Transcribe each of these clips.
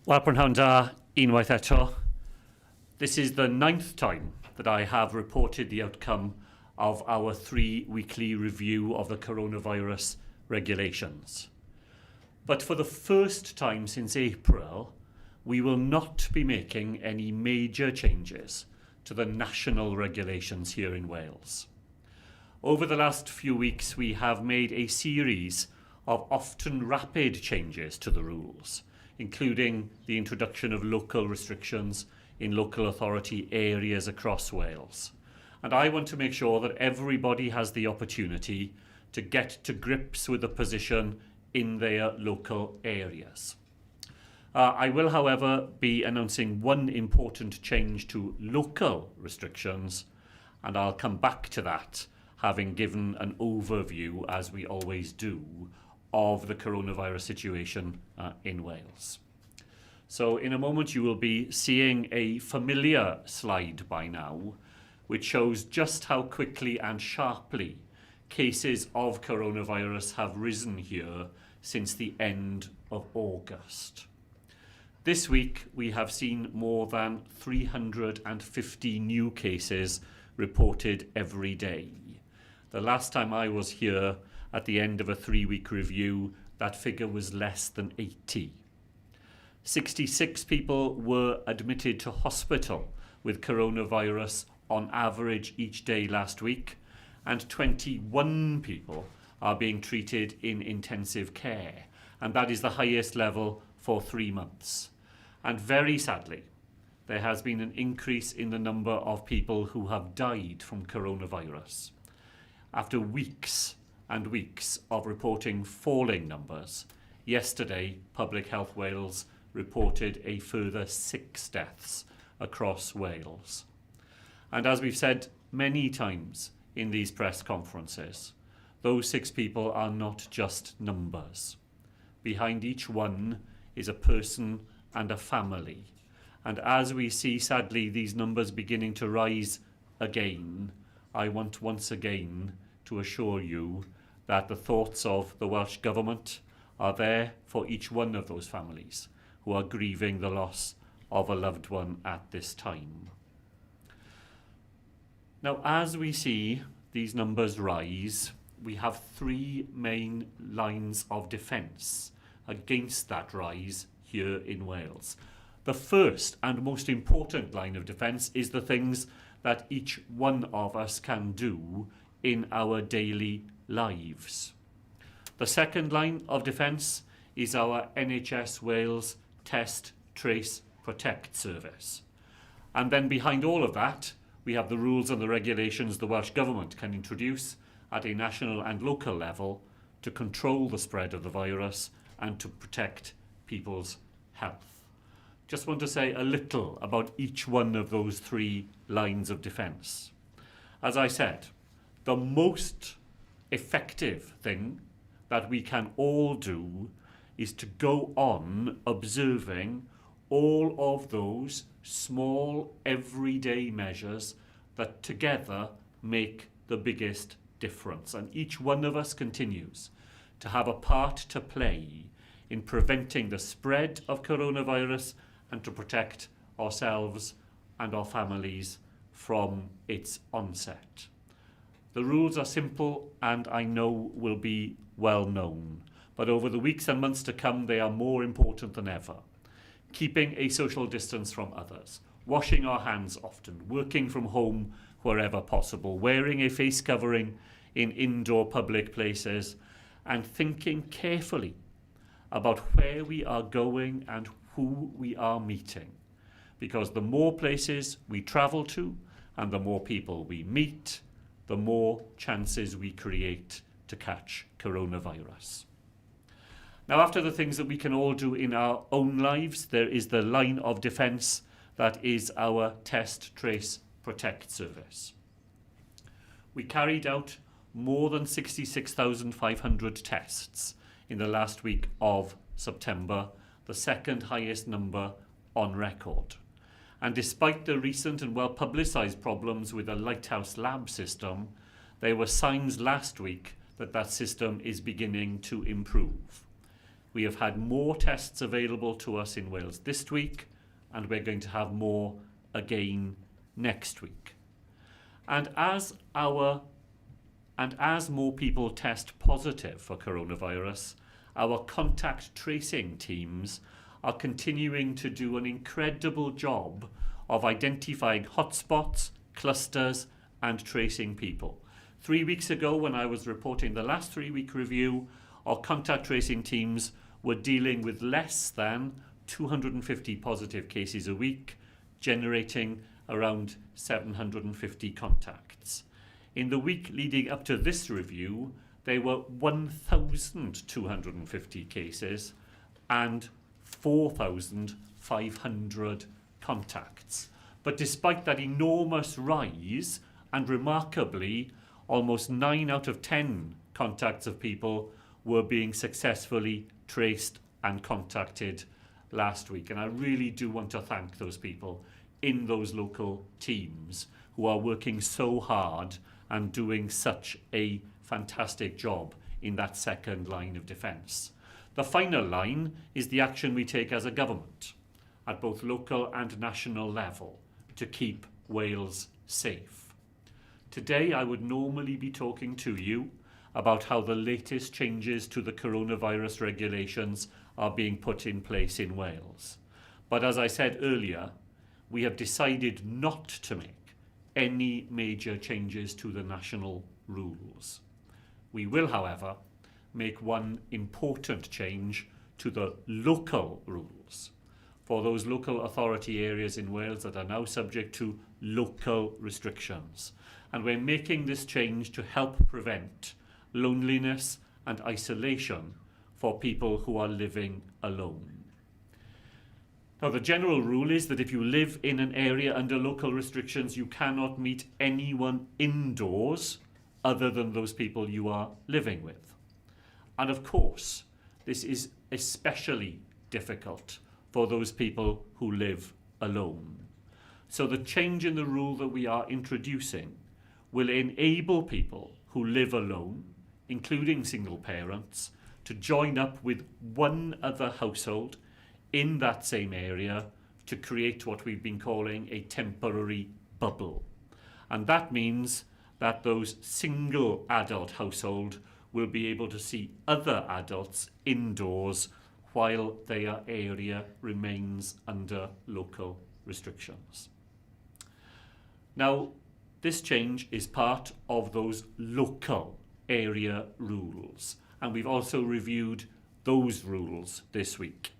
Wel, prynhawn da, unwaith eto. This is the 9th time that I have reported the outcome of our 3-weekly review of the coronavirus regulations. But for the first time since April, we will not be making any major changes to the national regulations here in Wales. Over the last few weeks, we have made a series of often rapid changes to the rules, including the introduction of local restrictions in local authority areas across Wales. And I want to make sure that everybody has the opportunity to get to grips with the position in their local areas. I will, however, be announcing one important change to local restrictions, and I'll come back to that, having given an overview, as we always do, of the coronavirus situation in Wales. So in a moment you will be seeing a familiar slide by now, which shows just how quickly and sharply cases of coronavirus have risen here since the end of August. This week we have seen more than 350 new cases reported every day. The last time I was here at the end of a 3-week review, that figure was less than 80. 66 people were admitted to hospital with coronavirus on average each day last week, and 21 people are being treated in intensive care, and that is the highest level for 3 months. And very sadly, there has been an increase in the number of people who have died from coronavirus. After weeks and weeks of reporting falling numbers, yesterday Public Health Wales reported a further 6 deaths across Wales. And as we've said many times in these press conferences, those 6 people are not just numbers. Behind each one is a person and a family. And as we see, sadly, these numbers beginning to rise again, I want once again to assure you that the thoughts of the Welsh Government are there for each one of those families who are grieving the loss of a loved one at this time. Now, as we see these numbers rise, we have 3 main lines of defence against that rise here in Wales. The first and most important line of defence is the things that each one of us can do in our daily lives. The second line of defence is our NHS Wales Test, Trace, Protect service. And then behind all of that, we have the rules and the regulations the Welsh Government can introduce at a national and local level to control the spread of the virus and to protect people's health. Just want to say a little about each one of those 3 lines of defence. As I said, the most effective thing that we can all do is to go on observing all of those small everyday measures that together make the biggest difference. And each one of us continues to have a part to play in preventing the spread of coronavirus and to protect ourselves and our families from its onset. The rules are simple and I know will be well known, but over the weeks and months to come they are more important than ever. Keeping a social distance from others, washing our hands often, working from home wherever possible, wearing a face covering in indoor public places, and thinking carefully about where we are going and who we are meeting. Because the more places we travel to and the more people we meet, the more chances we create to catch coronavirus. Now, after the things that we can all do in our own lives, there is the line of defence that is our Test, Trace, Protect service. We carried out more than 66,500 tests in the last week of September, the second highest number on record. And despite the recent and well-publicised problems with the Lighthouse lab system, there were signs last week that that system is beginning to improve. We have had more tests available to us in Wales this week, and we're going to have more again next week. And as more people test positive for coronavirus, our contact tracing teams are continuing to do an incredible job of identifying hotspots, clusters, and tracing people. 3 weeks ago, when I was reporting the last 3-week review, our contact tracing teams were dealing with less than 250 positive cases a week, generating around 750 contacts. In the week leading up to this review, there were 1,250 cases and 4,500 contacts. But despite that enormous rise, and remarkably, almost 9 out of 10 contacts of people were being successfully traced and contacted last week. And I really do want to thank those people in those local teams who are working so hard and doing such a fantastic job in that second line of defence. The final line is the action we take as a government at both local and national level to keep Wales safe. Today I would normally be talking to you about how the latest changes to the coronavirus regulations are being put in place in Wales. But as I said earlier, we have decided not to make any major changes to the national rules. We will, however, make one important change to the local rules for those local authority areas in Wales that are now subject to local restrictions. And we're making this change to help prevent loneliness and isolation for people who are living alone. Now, the general rule is that if you live in an area under local restrictions, you cannot meet anyone indoors other than those people you are living with. And of course, this is especially difficult for those people who live alone. So the change in the rule that we are introducing will enable people who live alone, including single parents, to join up with one other household in that same area to create what we've been calling a temporary bubble. And that means that those single adult household will be able to see other adults indoors while their area remains under local restrictions. Now, this change is part of those local area rules, and we've also reviewed those rules this week.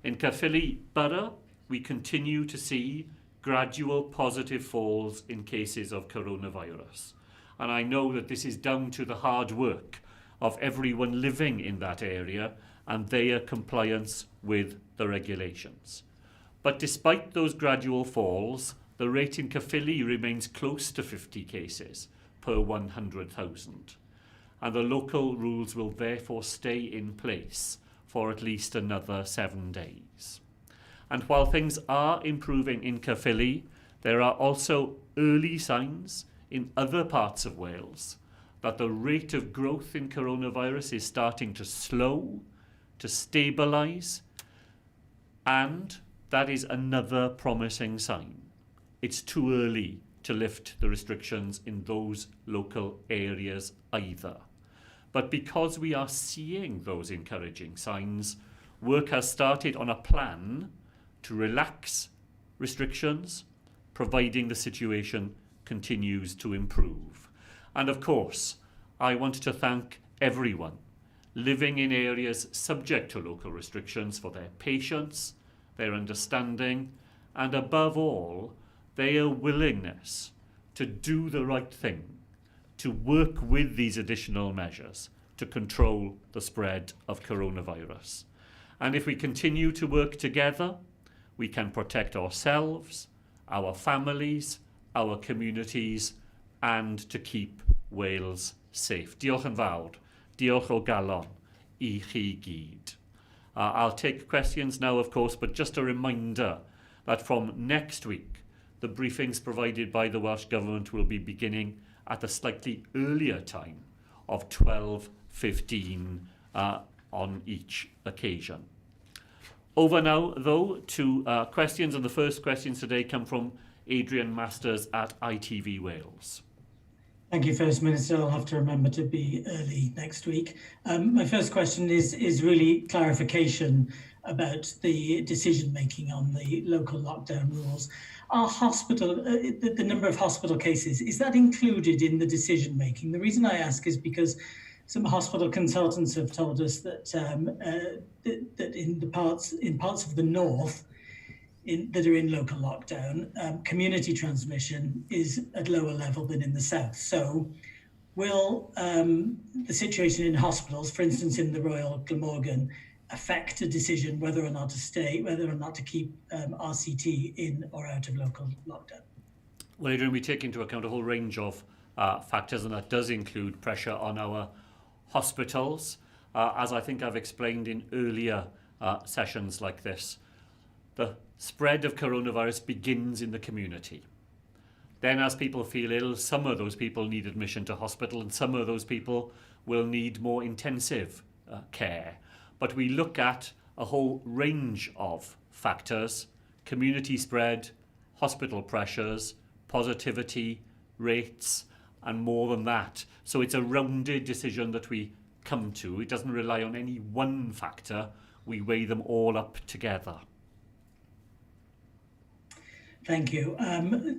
In Caerphilly Borough, we continue to see gradual positive falls in cases of coronavirus. And I know that this is down to the hard work of everyone living in that area and their compliance with the regulations. But despite those gradual falls, the rate in Caerphilly remains close to 50 cases per 100,000. And the local rules will therefore stay in place for at least another 7 days. And while things are improving in Caerphilly, there are also early signs in other parts of Wales that the rate of growth in coronavirus is starting to slow, to stabilise, and that is another promising sign. It's too early to lift the restrictions in those local areas either. But because we are seeing those encouraging signs, work has started on a plan to relax restrictions, providing the situation continues to improve. And of course, I want to thank everyone living in areas subject to local restrictions for their patience, their understanding, and above all, their willingness to do the right thing, to work with these additional measures to control the spread of coronavirus. And if we continue to work together, we can protect ourselves, our families, our communities, and to keep Wales safe. Diolch yn fawr. Diolch o galon I chi gyd. I'll take questions now, of course, but just a reminder that from next week, the briefings provided by the Welsh Government will be beginning at a slightly earlier time of 12:15 on each occasion. Over now, though, to questions, and the first questions today come from Adrian Masters at ITV Wales. Thank you, First Minister. I'll have to remember to be early next week. My first question is really clarification about the decision-making on the local lockdown rules. Are the number of hospital cases, is that included in the decision-making? The reason I ask is because some hospital consultants have told us that that in parts of the north that are in local lockdown, community transmission is at lower level than in the south. So will the situation in hospitals, for instance in the Royal Glamorgan, affect a decision whether or not to keep RCT in or out of local lockdown? Well, Adrian, we take into account a whole range of factors, and that does include pressure on our hospitals. As I think I've explained in earlier sessions like this, the spread of coronavirus begins in the community. Then as people feel ill, some of those people need admission to hospital, and some of those people will need more intensive care. But we look at a whole range of factors: community spread, hospital pressures, positivity rates, and more than that. So it's a rounded decision that we come to. It doesn't rely on any one factor. We weigh them all up together. Thank you.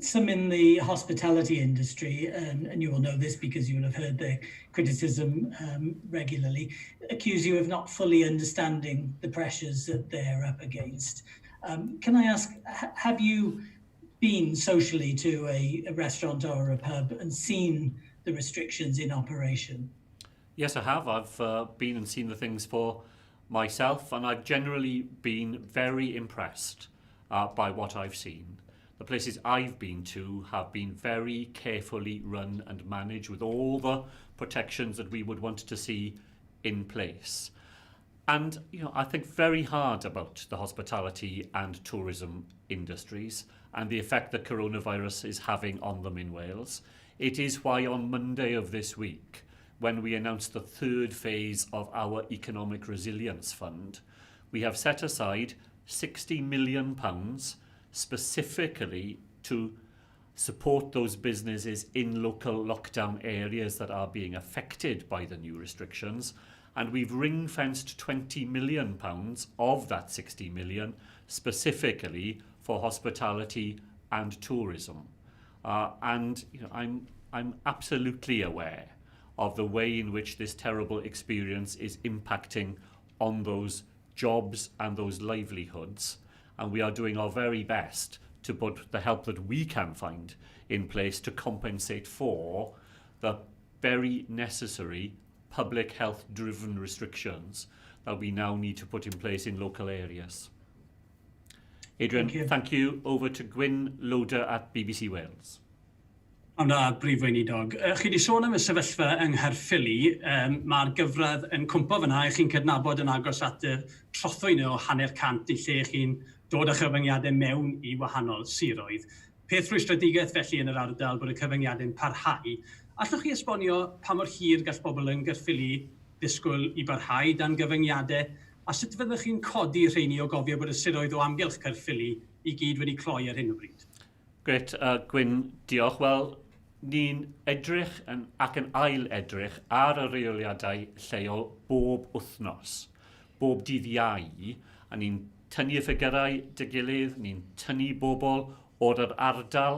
Some in the hospitality industry, and you will know this because you will have heard their criticism regularly, accuse you of not fully understanding the pressures that they're up against. Can I ask, have you been socially to a restaurant or a pub and seen the restrictions in operation? Yes, I have. I've been and seen the things for myself, and I've generally been very impressed by what I've seen. The places I've been to have been very carefully run and managed with all the protections that we would want to see in place. And I think very hard about the hospitality and tourism industries and the effect that coronavirus is having on them in Wales. It is why on Monday of this week, when we announced the third phase of our Economic Resilience Fund, we have set aside £60 million specifically to support those businesses in local lockdown areas that are being affected by the new restrictions. And we've ring-fenced £20 million of that 60 million specifically for hospitality and tourism. And I'm absolutely aware of the way in which this terrible experience is impacting on those jobs and those livelihoods. And we are doing our very best to put the help that we can find in place to compensate for the very necessary public health-driven restrictions that we now need to put in place in local areas. Adrian, thank you. Over to Gwyn Loader at BBC Wales. Amna Prif Weinidog. Chi di sôn am y sefyllfa yng Nghaerffili, mae'r gyfradd yn cwmpo fyna i chi'n cydnabod yn agos at y trothwyn o hanner cant i lle chi'n dod â chyfyngiadau mewn i wahanol siroedd. Peth rwystredigaeth felly yn yr ardal bod y cyfyngiadau'n parhau. Allwch chi esbonio pa mor hir gall bobl yn Nghaerffili ddisgwyl i barhau dan gyfyngiadau, a sut fyddwch chi'n codi rheini o gofio bod y siroedd o amgylch Nghaerffili i gyd wedi cloi ar hyn o bryd? Gret, Gwyn, diolch. Wel, ni'n edrych ac yn ail edrych ar y reoliadau lleol bob wythnos, bob dydd Iau, a ni'n tynnu y ffigurau dy gilydd, ni'n tynnu bobl o'r ardal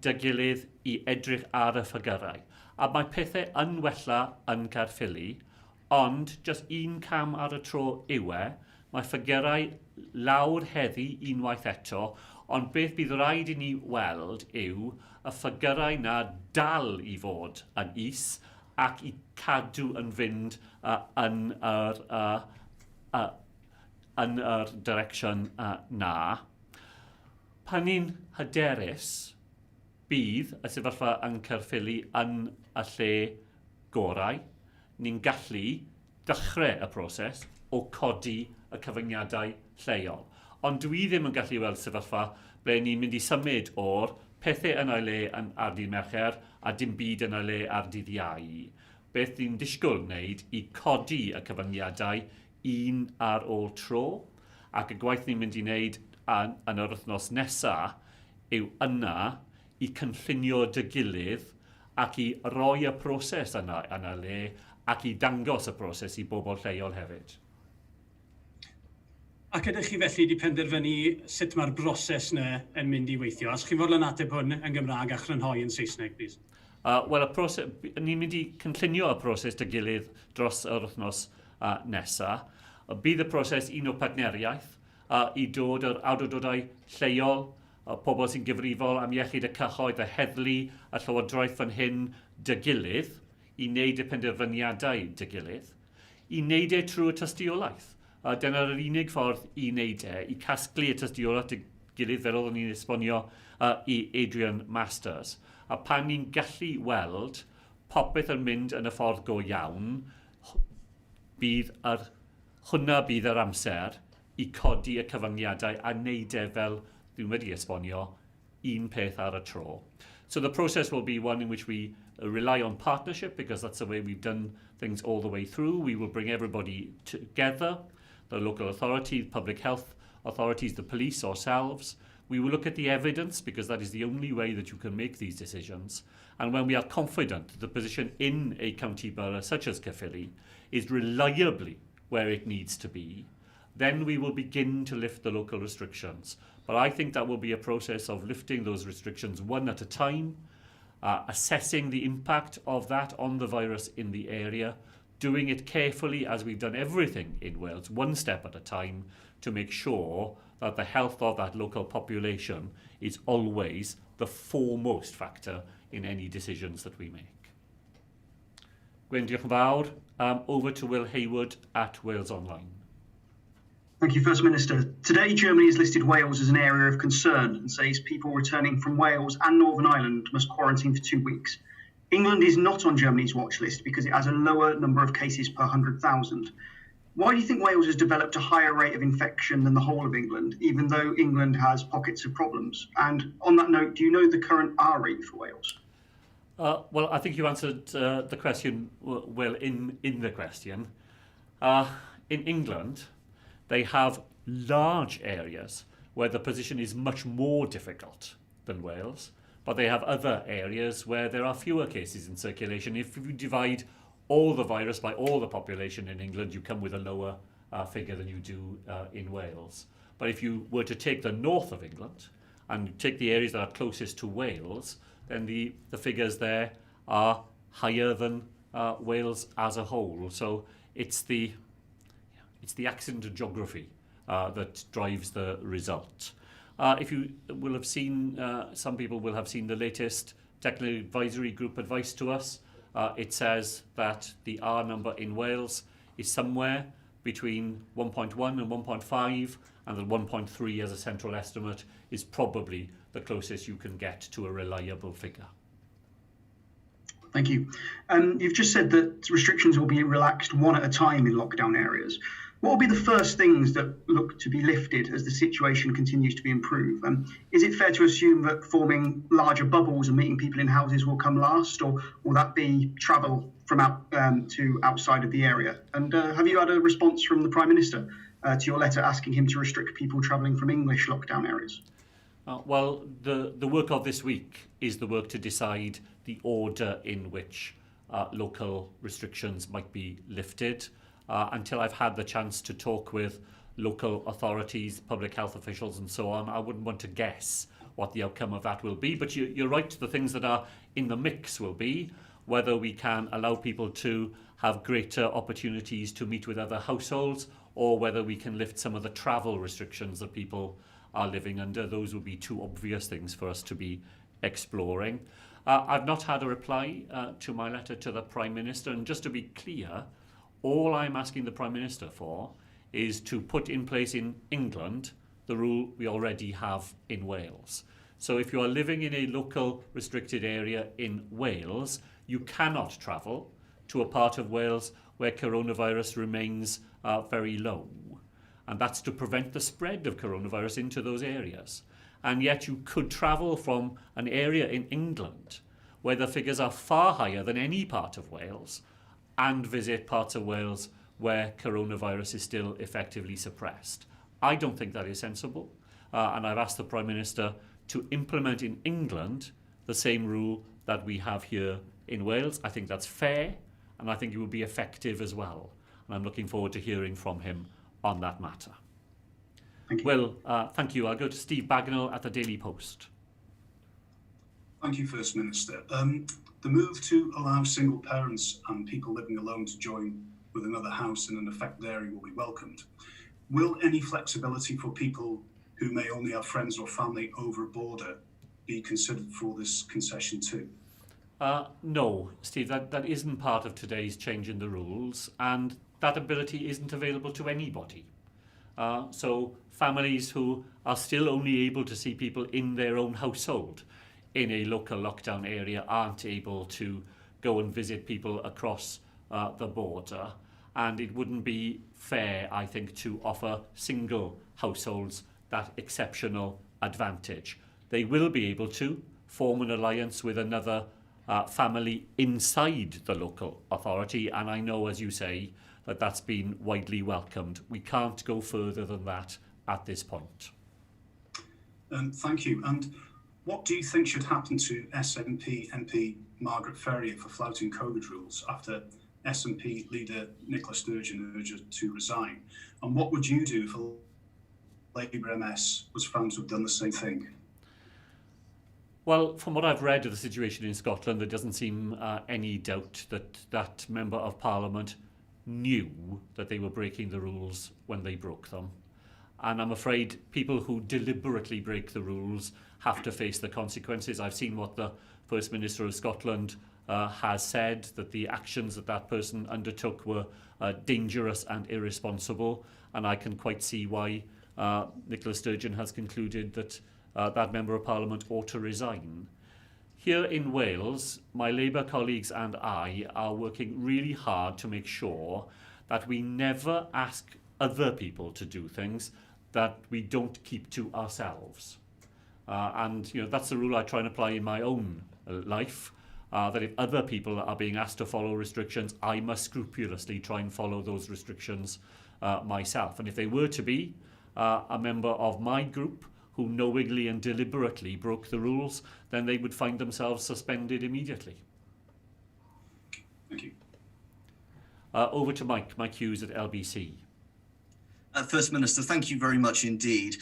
dy gilydd i edrych ar y ffigurau. A mae pethau yn wella yn Caerffili, ond just un cam ar y tro yw mae ffigurau lawr heddi unwaith eto, ond beth bydd rhaid i ni weld yw y ffigurau na dal i fod yn is ac i cadw yn fynd yn yr direction na. Pan ni'n hyderus, bydd y sefyllfa yn Caerffili yn y lle gorau, ni'n gallu dechrau y proses o codi y cyfyngiadau lleol. Ond dwi ddim yn gallu weld sefyllfa ble ni'n mynd i symud o'r pethau yn ei le ar dydd Mercher a dim byd yn ei le ar dydd Iau. beth ni'n disgwyl wneud i codi y cyfyngiadau un ar ôl tro, ac y gwaith ni'n mynd i wneud yn yr wythnos nesaf yw yna i cynllunio dy gilydd ac i roi y proses yna le ac i dangos y proses i bobl lleol hefyd. Ac ydych chi felly wedi penderfynu sut mae'r broses yna yn mynd i weithio? Os chi'n fodlon ateb hwn yn Gymraeg a chrynhoi yn Saesneg, please. Wel, ni'n mynd i cynllunio y proses dy gilydd dros yr wythnos nesaf. Bydd y proses un o partneriaeth i dod yr awdurdodau lleol, pobl sy'n gyfrifol am iechyd y cyhoedd, y heddlu, y llywodraeth fan hyn dy gilydd, i wneud y penderfyniadau dy gilydd, i wneud e trwy y tystiolaeth. Dyna'r unig ffordd i wneud e, i casglu y tystiolaeth dy gilydd fel oeddwn ni'n esbonio i Adrian Masters. A pan ni'n gallu weld popeth yn mynd yn y ffordd go iawn, hwnna bydd yr amser i codi y cyfyngiadau a wneud e fel dwi'n wedi esbonio, un peth ar y tro. So the process will be one in which we rely on partnership, because that's the way we've done things all the way through. We will bring everybody together, the local authorities, public health authorities, the police, ourselves. We will look at the evidence, because that is the only way that you can make these decisions. And when we are confident that the position in a county borough such as Caerphilly is reliably where it needs to be, then we will begin to lift the local restrictions. But I think that will be a process of lifting those restrictions one at a time, assessing the impact of that on the virus in the area, doing it carefully as we've done everything in Wales, one step at a time, to make sure that the health of that local population is always the foremost factor in any decisions that we make. Gwen, diolch yn fawr. Over to Will Hayward at Wales Online. Thank you, First Minister. Today, Germany has listed Wales as an area of concern and says people returning from Wales and Northern Ireland must quarantine for 2 weeks. England is not on Germany's watch list because it has a lower number of cases per 100,000. Why do you think Wales has developed a higher rate of infection than the whole of England, even though England has pockets of problems? And on that note, do you know the current R rate for Wales? Well, I think you answered the question well in the question. In England, they have large areas where the position is much more difficult than Wales, but they have other areas where there are fewer cases in circulation. If you divide all the virus by all the population in England, you come with a lower figure than you do in Wales. But if you were to take the north of England and take the areas that are closest to Wales, then the figures there are higher than Wales as a whole. So it's the accident of geography that drives the result. If you will have seen, some people will have seen the latest technical advisory group advice to us. It says that the R number in Wales is somewhere between 1.1 and 1.5, and that 1.3 as a central estimate is probably the closest you can get to a reliable figure. Thank you. You've just said that restrictions will be relaxed one at a time in lockdown areas. What will be the first things that look to be lifted as the situation continues to be improved? Is it fair to assume that forming larger bubbles and meeting people in houses will come last, or will that be travel from out to outside of the area? And have you had a response from the Prime Minister to your letter asking him to restrict people travelling from English lockdown areas? Well, the work of this week is the work to decide the order in which local restrictions might be lifted. Until I've had the chance to talk with local authorities, public health officials and so on, I wouldn't want to guess what the outcome of that will be. But you're right, the things that are in the mix will be whether we can allow people to have greater opportunities to meet with other households, or whether we can lift some of the travel restrictions that people are living under. Those would be two obvious things for us to be exploring. I've not had a reply to my letter to the Prime Minister, and just to be clear, all I'm asking the Prime Minister for is to put in place in England the rule we already have in Wales. So if you are living in a local restricted area in Wales, you cannot travel to a part of Wales where coronavirus remains very low. And that's to prevent the spread of coronavirus into those areas. And yet you could travel from an area in England where the figures are far higher than any part of Wales, and visit parts of Wales where coronavirus is still effectively suppressed. I don't think that is sensible, and I've asked the Prime Minister to implement in England the same rule that we have here in Wales. I think that's fair, and I think it will be effective as well. And I'm looking forward to hearing from him on that matter. Thank you. Well, thank you. I'll go to Steve Bagnall at the Daily Post. Thank you, First Minister. The move to allow single parents and people living alone to join with another house in an affected area will be welcomed. Will any flexibility for people who may only have friends or family over a border be considered for this concession too? No, Steve, that isn't part of today's change in the rules, and that ability isn't available to anybody. So families who are still only able to see people in their own household in a local lockdown area aren't able to go and visit people across the border. And it wouldn't be fair, I think, to offer single households that exceptional advantage. They will be able to form an alliance with another family inside the local authority, and I know, as you say, that that's been widely welcomed. We can't go further than that at this point. Thank you. And what do you think should happen to SNP MP Margaret Ferrier for flouting COVID rules after SNP leader Nicola Sturgeon urged her to resign? And what would you do if a Labour MS was found to have done the same thing? Well, from what I've read of the situation in Scotland, there doesn't seem any doubt that that Member of Parliament knew that they were breaking the rules when they broke them. And I'm afraid people who deliberately break the rules have to face the consequences. I've seen what the First Minister of Scotland has said, that the actions that that person undertook were dangerous and irresponsible. And I can quite see why Nicola Sturgeon has concluded that that Member of Parliament ought to resign. Here in Wales, my Labour colleagues and I are working really hard to make sure that we never ask other people to do things that we don't keep to ourselves. And that's the rule I try and apply in my own life, that if other people are being asked to follow restrictions, I must scrupulously try and follow those restrictions myself. And if they were to be a member of my group who knowingly and deliberately broke the rules, then they would find themselves suspended immediately. Thank you. Over to Mike Hughes at LBC. First Minister, thank you very much indeed.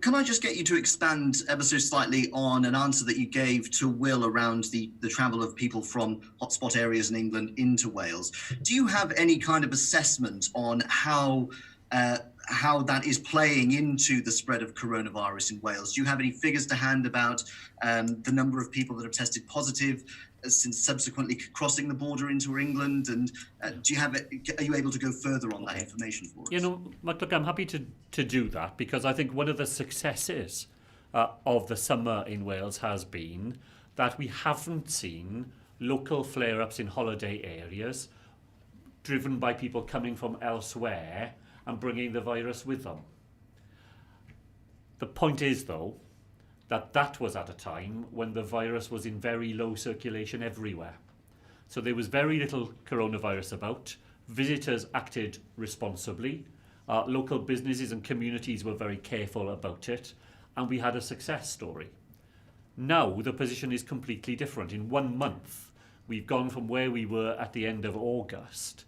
Can I just get you to expand ever so slightly on an answer that you gave to Will around the travel of people from hotspot areas in England into Wales? Do you have any kind of assessment on how that is playing into the spread of coronavirus in Wales? Do you have any figures to hand about the number of people that have tested positive since subsequently crossing the border into England? And are you able to go further on that information for us? Mike, look, I'm happy to do that, because I think one of the successes of the summer in Wales has been that we haven't seen local flare-ups in holiday areas driven by people coming from elsewhere and bringing the virus with them. The point is, though, that was at a time when the virus was in very low circulation everywhere. So there was very little coronavirus about. Visitors acted responsibly. Local businesses and communities were very careful about it. And we had a success story. Now the position is completely different. In 1 month, we've gone from where we were at the end of August,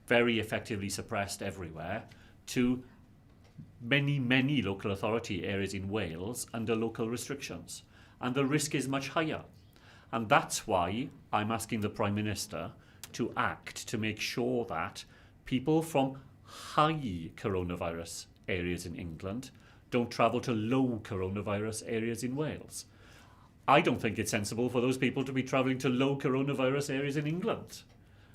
very effectively suppressed everywhere, to many, many local authority areas in Wales under local restrictions. And the risk is much higher. And that's why I'm asking the Prime Minister to act to make sure that people from high coronavirus areas in England don't travel to low coronavirus areas in Wales. I don't think it's sensible for those people to be travelling to low coronavirus areas in England.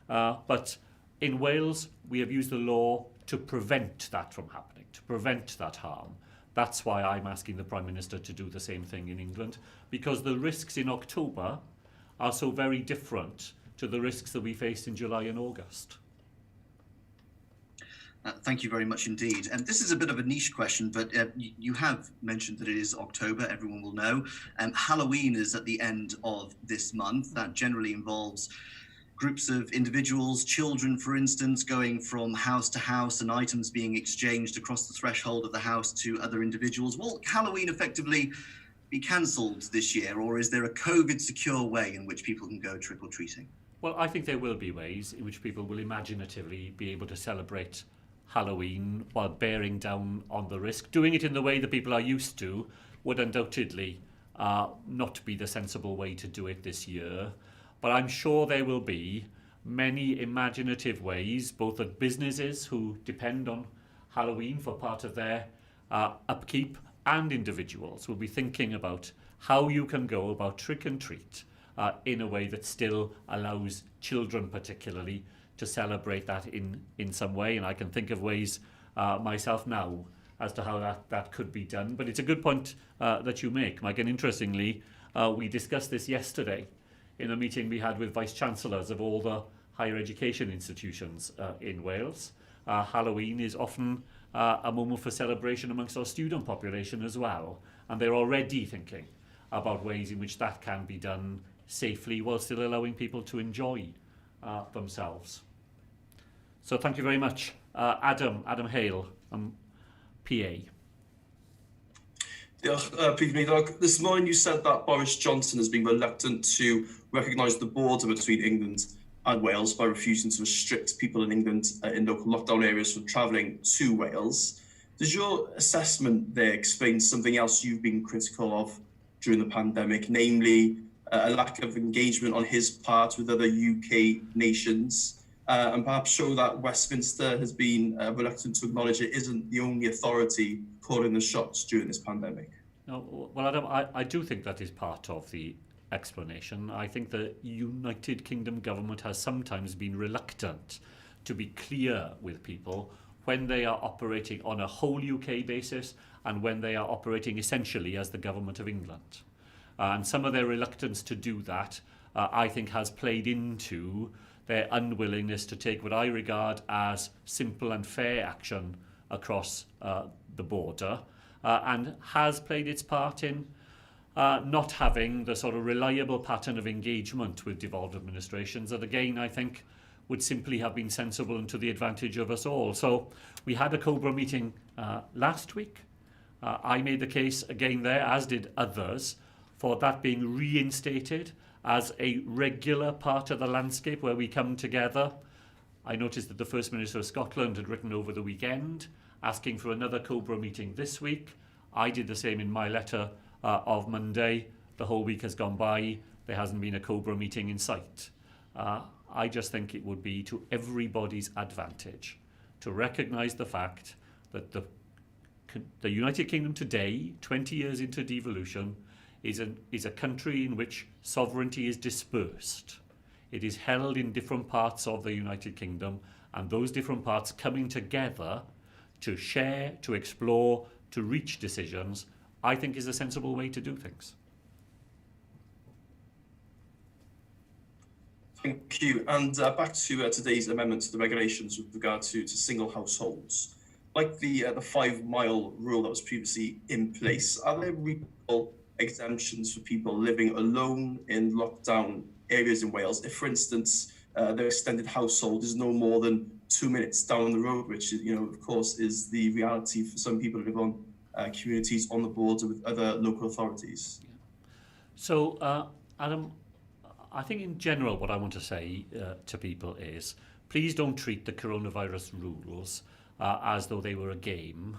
But in Wales, we have used the law to prevent that from happening, to prevent that harm. That's why I'm asking the Prime Minister to do the same thing in England, because the risks in October are so very different to the risks that we faced in July and August. Thank you very much indeed. And this is a bit of a niche question, but you have mentioned that it is October, everyone will know. Halloween is at the end of this month. That generally involves groups of individuals, children, for instance, going from house to house and items being exchanged across the threshold of the house to other individuals. Will Halloween effectively be cancelled this year, or is there a COVID-secure way in which people can go trick-or-treating? Well, I think there will be ways in which people will imaginatively be able to celebrate Halloween while bearing down on the risk. Doing it in the way that people are used to would undoubtedly not be the sensible way to do it this year. But I'm sure there will be many imaginative ways, both at businesses who depend on Halloween for part of their upkeep, and individuals will be thinking about how you can go about trick and treat in a way that still allows children particularly to celebrate that in some way. And I can think of ways myself now as to how that could be done. But it's a good point that you make, Mike. And interestingly, we discussed this yesterday in a meeting we had with Vice-Chancellors of all the higher education institutions in Wales. Halloween is often a moment for celebration amongst our student population as well. And they're already thinking about ways in which that can be done safely while still allowing people to enjoy themselves. So thank you very much. Adam Hale, PA. Prif Weinidog, this morning you said that Boris Johnson has been reluctant to recognise the border between England and Wales by refusing to restrict people in England in local lockdown areas from travelling to Wales. Does your assessment there explain something else you've been critical of during the pandemic, namely a lack of engagement on his part with other UK nations, and perhaps show that Westminster has been reluctant to acknowledge it isn't the only authority calling the shots during this pandemic? No, well, Adam, I do think that is part of the explanation. I think the United Kingdom government has sometimes been reluctant to be clear with people when they are operating on a whole UK basis and when they are operating essentially as the government of England. And some of their reluctance to do that, I think, has played into their unwillingness to take what I regard as simple and fair action across the border, and has played its part in not having the sort of reliable pattern of engagement with devolved administrations that, again, I think would simply have been sensible and to the advantage of us all. So we had a COBRA meeting last week. I made the case again there, as did others, for that being reinstated as a regular part of the landscape where we come together. I noticed that the First Minister of Scotland had written over the weekend asking for another COBRA meeting this week. I did the same in my letter of Monday. The whole week has gone by. There hasn't been a COBRA meeting in sight. I just think it would be to everybody's advantage to recognise the fact that the United Kingdom today, 20 years into devolution, is a country in which sovereignty is dispersed. It is held in different parts of the United Kingdom, and those different parts coming together to share, to explore, to reach decisions, I think is a sensible way to do things. Thank you. And back to today's amendment to the regulations with regard to single households. Like the 5-mile rule that was previously in place, are there reasonable exemptions for people living alone in lockdown areas in Wales? If, for instance, their extended household is no more than 2 minutes down the road, which, of course, is the reality for some people who live on communities on the border with other local authorities. Yeah. So, Adam, I think in general what I want to say to people is, please don't treat the coronavirus rules as though they were a game,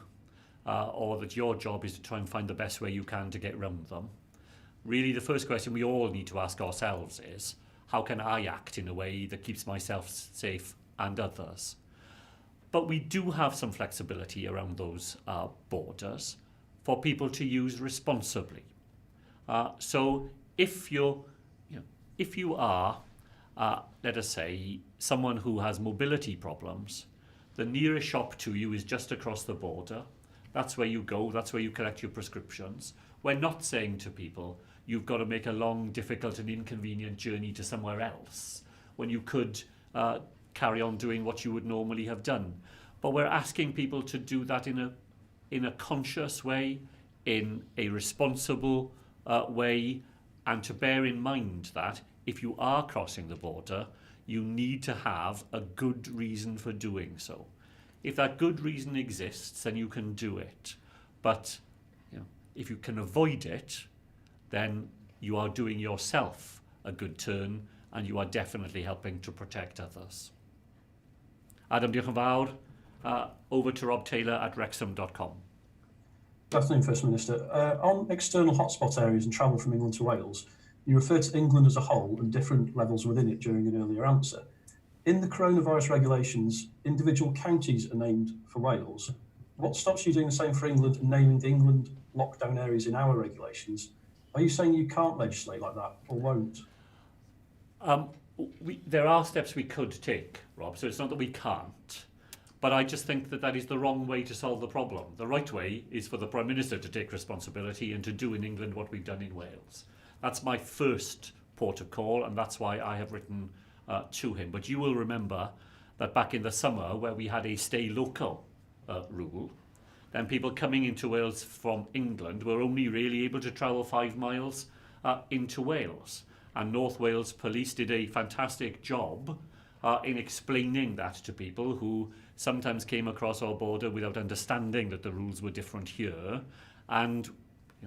or that your job is to try and find the best way you can to get around them. Really, the first question we all need to ask ourselves is, how can I act in a way that keeps myself safe and others? But we do have some flexibility around those borders for people to use responsibly. So if you are, let us say, someone who has mobility problems, the nearest shop to you is just across the border. That's where you go, that's where you collect your prescriptions. We're not saying to people, you've got to make a long, difficult and inconvenient journey to somewhere else when you could carry on doing what you would normally have done. But we're asking people to do that in a conscious way, in a responsible way, and to bear in mind that if you are crossing the border, you need to have a good reason for doing so. If that good reason exists, then you can do it. But if you can avoid it, then you are doing yourself a good turn and you are definitely helping to protect others. Adam, diolch yn fawr. Over to Rob Taylor at wrexham.com. Good afternoon, First Minister. On external hotspot areas and travel from England to Wales, you refer to England as a whole and different levels within it during an earlier answer. In the coronavirus regulations, individual counties are named for Wales. What stops you doing the same for England and naming the England lockdown areas in our regulations? Are you saying you can't legislate like that or won't? There are steps we could take, Rob, so it's not that we can't. But I just think that that is the wrong way to solve the problem. The right way is for the Prime Minister to take responsibility and to do in England what we've done in Wales. That's my first port of call, and that's why I have written to him. But you will remember that back in the summer, where we had a stay local rule, then people coming into Wales from England were only really able to travel 5 miles into Wales. And North Wales Police did a fantastic job in explaining that to people who sometimes came across our border without understanding that the rules were different here. And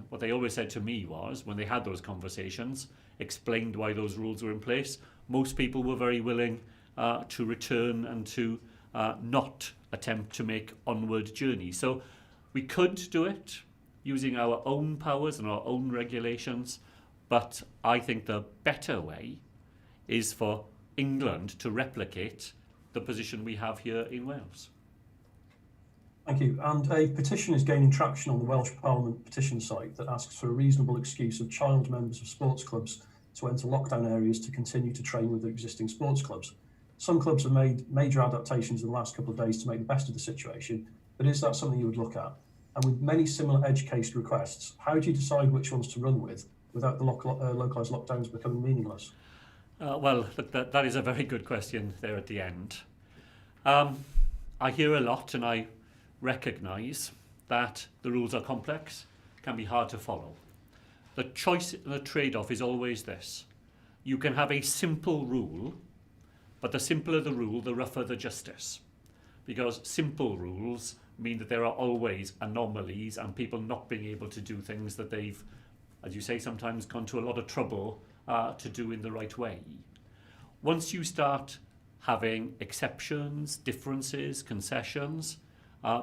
what they always said to me was, when they had those conversations, explained why those rules were in place, most people were very willing to return and to not attempt to make onward journeys. So we could do it using our own powers and our own regulations, but I think the better way is for England to replicate the position we have here in Wales. Thank you. And a petition is gaining traction on the Welsh Parliament petition site that asks for a reasonable excuse of child members of sports clubs to enter lockdown areas to continue to train with their existing sports clubs. Some clubs have made major adaptations in the last couple of days to make the best of the situation, but is that something you would look at? And with many similar edge case requests, how do you decide which ones to run with without the localised lockdowns becoming meaningless? Well, look, that is a very good question there at the end. I hear a lot and I recognise that the rules are complex, can be hard to follow. The choice and the trade-off is always this. You can have a simple rule, but the simpler the rule, the rougher the justice. Because simple rules mean that there are always anomalies and people not being able to do things that they've, as you say, sometimes gone to a lot of trouble to do in the right way. Once you start having exceptions, differences, concessions,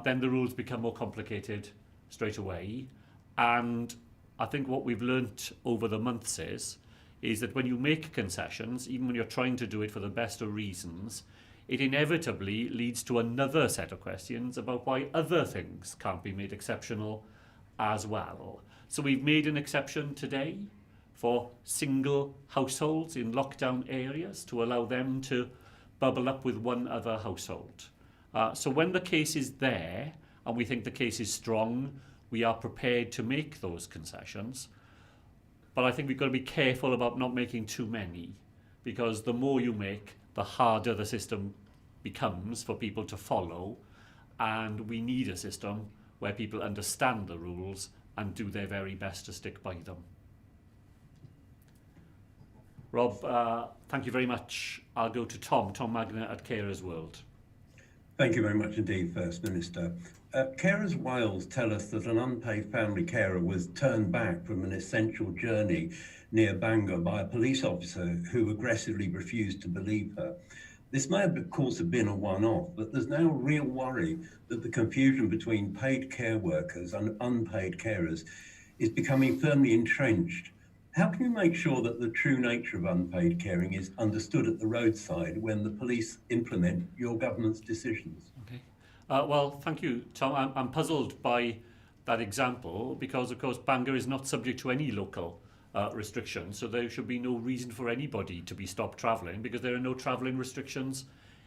then the rules become more complicated straight away. And I think what we've learnt over the months is that when you make concessions, even when you're trying to do it for the best of reasons, it inevitably leads to another set of questions about why other things can't be made exceptional as well. So we've made an exception today for single households in lockdown areas to allow them to bubble up with one other household. So when the case is there and we think the case is strong, we are prepared to make those concessions. But I think we've got to be careful about not making too many, because the more you make, the harder the system becomes for people to follow. And we need a system where people understand the rules and do their very best to stick by them. Rob, thank you very much. I'll go to Tom Magno at Carers World. Thank you very much indeed, First Minister. Carers Wales tell us that an unpaid family carer was turned back from an essential journey near Bangor by a police officer who aggressively refused to believe her. This may of course have been a one-off, but there's now real worry that the confusion between paid care workers and unpaid carers is becoming firmly entrenched. How can you make sure that the true nature of unpaid caring is understood at the roadside when the police implement your government's decisions? Okay. Well, thank you, Tom. I'm puzzled by that example because, of course, Bangor is not subject to any local restrictions, so there should be no reason for anybody to be stopped travelling because there are no travelling restrictions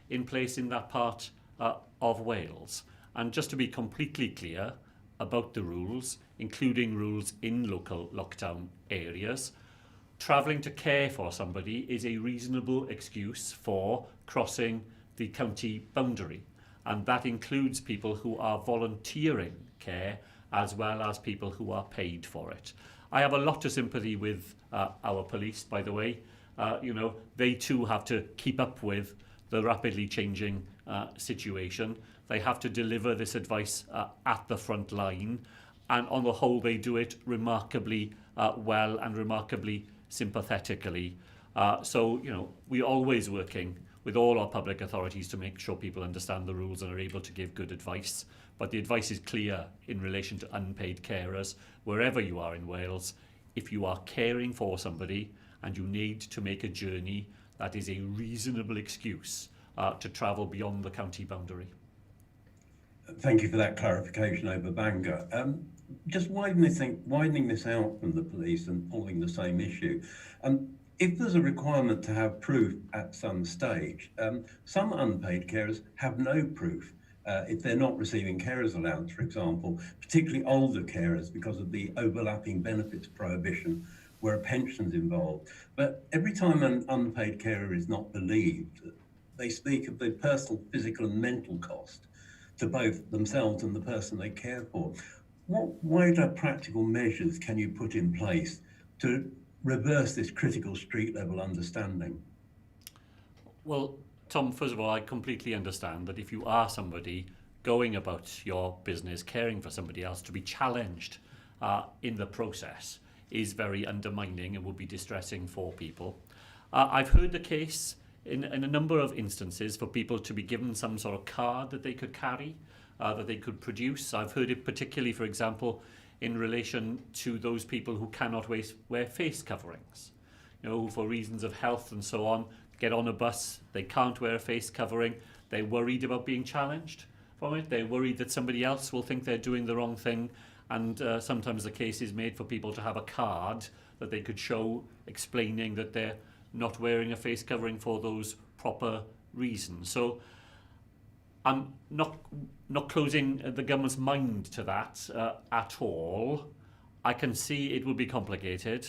in place in that part of Wales. And just to be completely clear about the rules, including rules in local lockdown areas, travelling to care for somebody is a reasonable excuse for crossing the county boundary. And that includes people who are volunteering care as well as people who are paid for it. I have a lot of sympathy with our police, by the way. they too have to keep up with the rapidly changing situation. They have to deliver this advice at the front line, and on the whole they do it remarkably well and remarkably sympathetically. So we're always working with all our public authorities to make sure people understand the rules and are able to give good advice. But the advice is clear in relation to unpaid carers. Wherever you are in Wales, if you are caring for somebody and you need to make a journey, that is a reasonable excuse to travel beyond the county boundary. Thank you for that clarification over Bangor. Just widening this out from the police and pulling the same issue. If there's a requirement to have proof at some stage, some unpaid carers have no proof if they're not receiving carers allowance, for example, particularly older carers because of the overlapping benefits prohibition where a pension's involved. But every time an unpaid carer is not believed, they speak of the personal, physical and mental cost to both themselves and the person they care for. What wider practical measures can you put in place to reverse this critical street level understanding? Well, Tom, first of all, I completely understand that if you are somebody going about your business, caring for somebody else, to be challenged in the process is very undermining and would be distressing for people. I've heard the case in a number of instances for people to be given some sort of card that they could carry, that they could produce. I've heard it particularly, for example, in relation to those people who cannot wear face coverings, who for reasons of health and so on, get on a bus, they can't wear a face covering, they're worried about being challenged from it, they're worried that somebody else will think they're doing the wrong thing, and sometimes the case is made for people to have a card that they could show explaining that they're not wearing a face covering for those proper reasons. So I'm not closing the government's mind to that at all. I can see it would be complicated.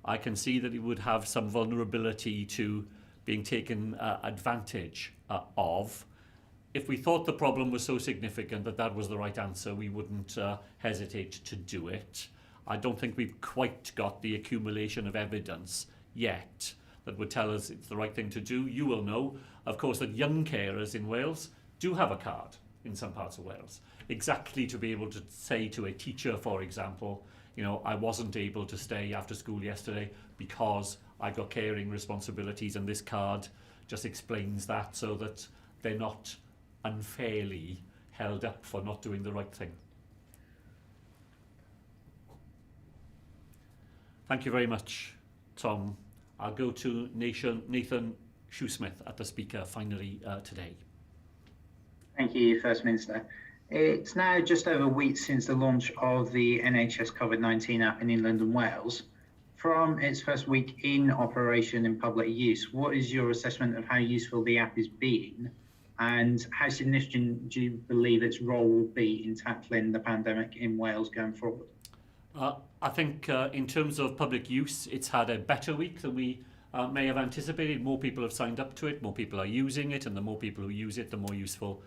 I can see that it would have some vulnerability to being taken advantage of. If we thought the problem was so significant that that was the right answer, we wouldn't hesitate to do it. I don't think we've quite got the accumulation of evidence yet that would tell us it's the right thing to do. You will know, of course, that young carers in Wales do have a card in some parts of Wales, exactly to be able to say to a teacher, for example, I wasn't able to stay after school yesterday because I've got caring responsibilities, and this card just explains that so that they're not unfairly held up for not doing the right thing. Thank you very much, Tom. I'll go to Nathan Shoesmith at the speaker finally today. Thank you, First Minister. It's now just over a week since the launch of the NHS COVID-19 app in England and Wales. From its first week in operation in public use, what is your assessment of how useful the app is being, and how significant do you believe its role will be in tackling the pandemic in Wales going forward? I think in terms of public use, it's had a better week than we may have anticipated. More people have signed up to it, more people are using it, and the more people who use it, the more useful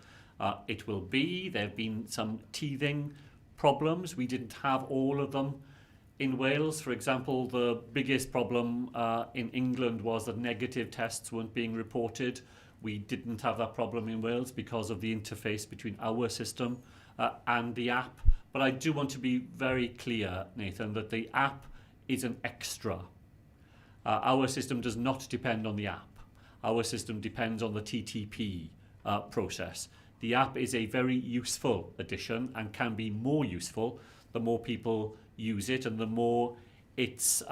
it will be. There have been some teething problems. We didn't have all of them in Wales. For example, the biggest problem in England was that negative tests weren't being reported. We didn't have that problem in Wales because of the interface between our system and the app. But I do want to be very clear, Nathan, that the app is an extra. Our system does not depend on the app. Our system depends on the TTP process. The app is a very useful addition and can be more useful the more people use it and the more its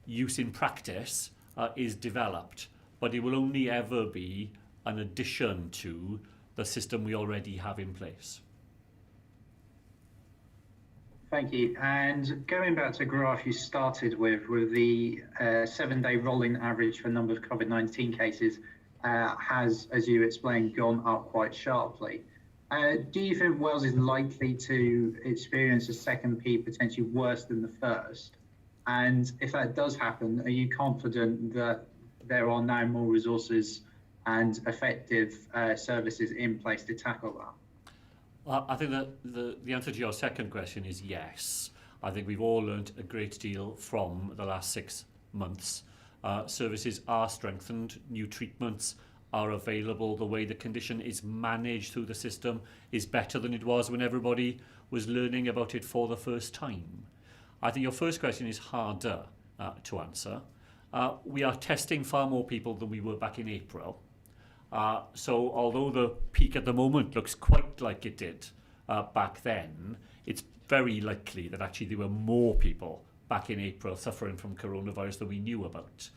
use in practice is developed. But it will only ever be an addition to the system we already have in place. Thank you. And going back to a graph you started with the 7-day rolling average for number of COVID-19 cases has, as you explained, gone up quite sharply. Do you think Wales is likely to experience a second peak potentially worse than the first? And if that does happen, are you confident that there are now more resources and effective services in place to tackle that? Well, I think that the answer to your second question is yes. I think we've all learned a great deal from the last 6 months. Services are strengthened, new treatments are available, the way the condition is managed through the system is better than it was when everybody was learning about it for the first time. I think your first question is harder to answer. We are testing far more people than we were back in April. So although the peak at the moment looks quite like it did back then, it's very likely that actually there were more people back in April suffering from coronavirus than we knew about.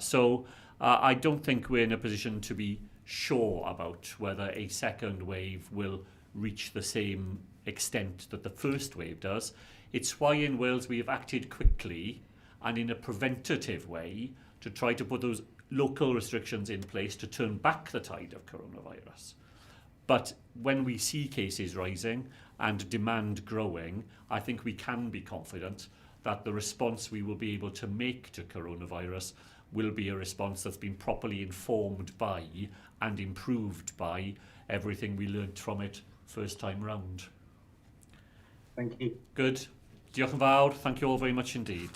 So I don't think we're in a position to be sure about whether a second wave will reach the same extent that the first wave does. It's why in Wales we have acted quickly and in a preventative way to try to put those local restrictions in place to turn back the tide of coronavirus. But when we see cases rising and demand growing, I think we can be confident that the response we will be able to make to coronavirus will be a response that's been properly informed by and improved by everything we learnt from it first time round. Thank you. Good. Diolch yn fawr. Thank you all very much indeed.